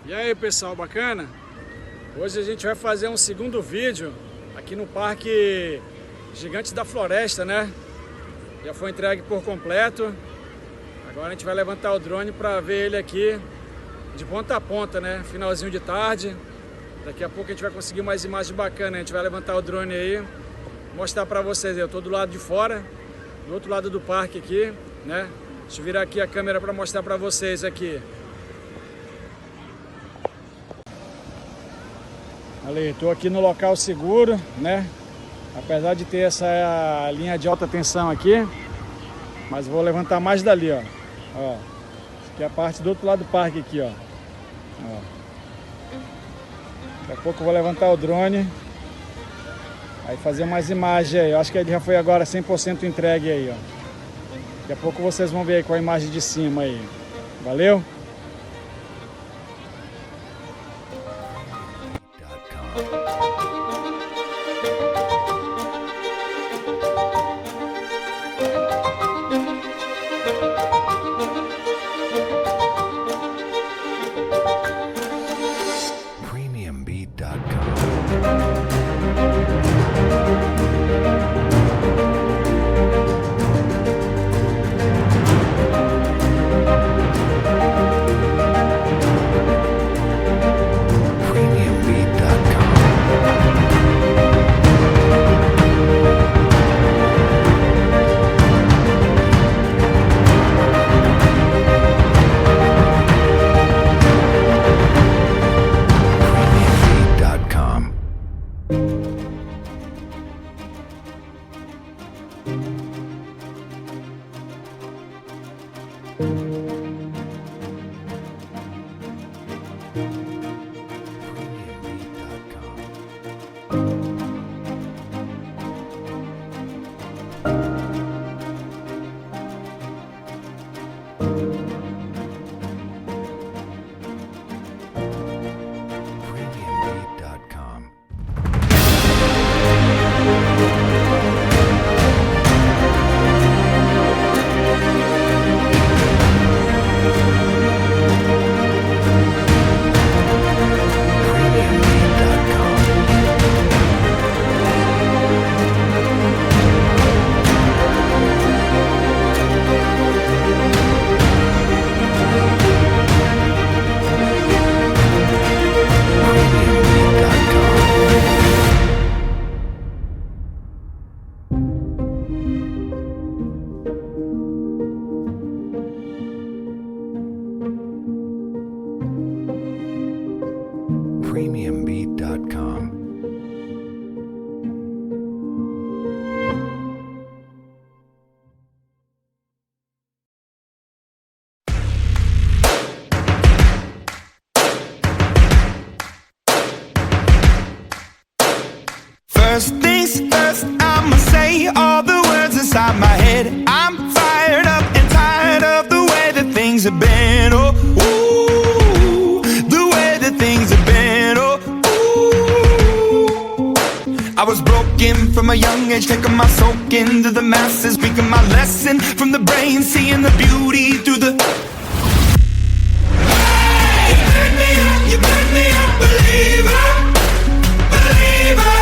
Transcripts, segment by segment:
E aí pessoal, bacana? Hoje a gente vai fazer um segundo vídeo aqui no Parque Gigantes da Floresta, né? Já foi entregue por completo. Agora a gente vai levantar o drone para ver ele aqui de ponta a ponta, né? Finalzinho de tarde. Daqui a pouco a gente vai conseguir mais imagens bacanas. A gente vai levantar o drone aí, mostrar para vocês. Eu tô do lado de fora, do outro lado do parque aqui, né? Deixa eu virar aqui a câmera para mostrar para vocês aqui. Ali, estou aqui no local seguro, né? Apesar de ter essa linha de alta tensão aqui, mas vou levantar mais dali, ó. Ó, essa aqui é a parte do outro lado do parque aqui, ó. Ó. Daqui a pouco eu vou levantar o drone, aí fazer mais imagens aí. Eu acho que ele já foi agora 100% entregue aí, ó. Daqui a pouco vocês vão ver aí com a imagem de cima aí. Valeu? premiumbeat.com. First things first, I'ma say all the words inside my head. I'm fired up and tired of the way that things have been. Oh, ooh, the way that things have been. Oh, ooh. I was broken from a young age, taking my soak into the masses, speaking my lesson from the brain, seeing the beauty through the. Hey, you burn me up, believer, believer.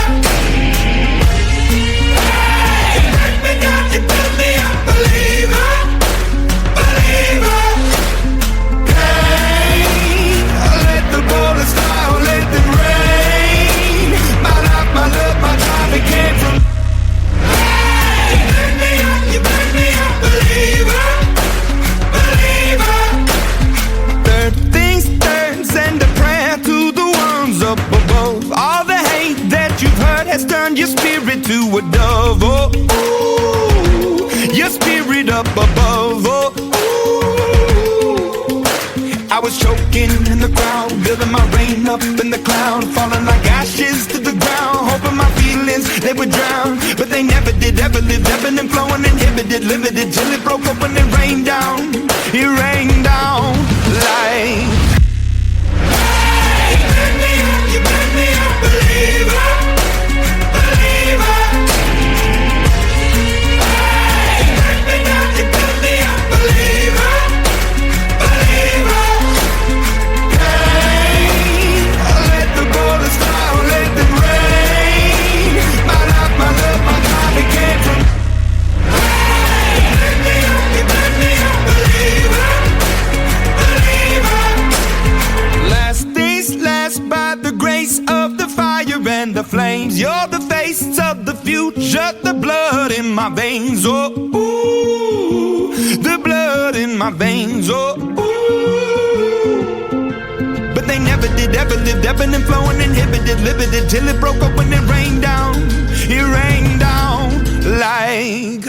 Has turned your spirit to a dove, oh, ooh, your spirit up above, oh, ooh. I was choking in the crowd, building my rain up in the cloud, falling like ashes to the ground, hoping my feelings, they would drown, but they never did, ever lived, ebbing and flowing, inhibited, limited, till it broke open and rained down, it rained down like. Hey, you burn me up, believer. Believer, believer. Hey, names. You're the face of the future, the blood in my veins. Oh, ooh, the blood in my veins. Oh, ooh. But they never did, ever lived, ebbing and flowing, inhibited, limited, till it broke up when it rained down. It rained down like